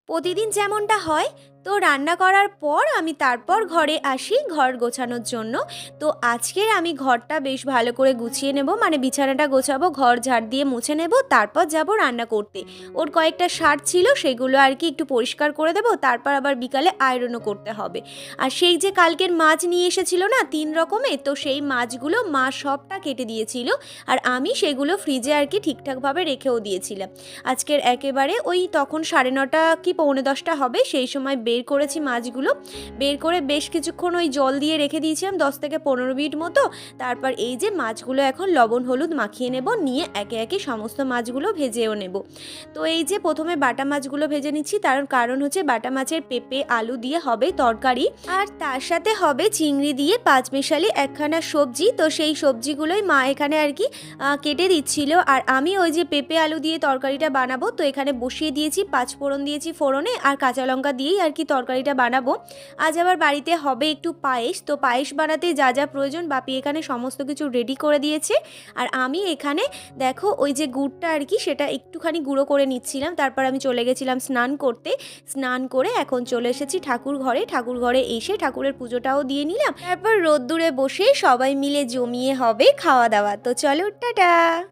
প্রতিদিন যেমনটা হয়, তো রান্না করার পর আমি তারপর ঘরে আসি ঘর গোছানোর জন্য। তো আজকে আমি ঘরটা বেশ ভালো করে গুছিয়ে নেব, মানে বিছানাটা গোছাবো, ঘর ঝাড় দিয়ে মুছে নেব, তারপর যাব রান্না করতে। ওর কয়েকটা শার্ট ছিল সেগুলো আর কি একটু পরিষ্কার করে দেবো, তারপর আবার বিকালে আয়রনও করতে হবে। আর সেই যে কালকের মাছ নিয়ে এসেছিল না 3 রকমের, তো সেই মাছগুলো মা সবটা কেটে দিয়েছিল, আর আমি সেগুলো ফ্রিজে আর কি ঠিকঠাকভাবে রেখেও দিয়েছিলাম। আজকের একেবারে ওই তখন 9:30 কি 9:45 হবে, সেই সময় বের করেছি মাছগুলো। বের করে বেশ কিছুক্ষণ ওই জল দিয়ে রেখে দিয়েছিলাম 10 থেকে 15 মিনিট মতো। তারপর এই যে মাছগুলো এখন লবণ হলুদ মাখিয়ে নেব, নিয়ে একে একে সমস্ত মাছগুলো ভেজেও নেব। তো এই যে প্রথমে বাটা মাছগুলো ভেজে নিচ্ছি, তার কারণ হচ্ছে বাটা মাছের পেঁপে আলু দিয়ে হবে তরকারি, আর তার সাথে হবে চিংড়ি দিয়ে পাঁচমিশালি একখানা সবজি। তো সেই সবজিগুলোই মা এখানে আর কি কেটে দিচ্ছিল, আর আমি ওই যে পেঁপে আলু দিয়ে তরকারিটা বানাবো, তো এখানে বসিয়ে দিয়েছি, 5 ফোড়ন দিয়েছি ফোড়নে, আর কাঁচা লঙ্কা দিয়েই আর কি তরকারিটা বানাবো। আজ আবার বাড়িতে হবে একটু পায়েস, তো পায়েস বানাতে যা যা প্রয়োজন বাপি এখানে সমস্ত কিছু রেডি করে দিয়েছে। আর আমি এখানে দেখো ওই যে গুড়টা আর কি সেটা একটুখানি গুঁড়ো করে নিচ্ছিলাম। তারপর আমি চলে গেছিলাম স্নান করতে, স্নান করে এখন চলে এসেছি ঠাকুর ঘরে। ঠাকুর ঘরে এসে ঠাকুরের পুজোটাও দিয়ে নিলাম, তারপর রোদ্দুরে বসে সবাই মিলে জমিয়ে হবে খাওয়া দাওয়া। তো চলো, টাটা।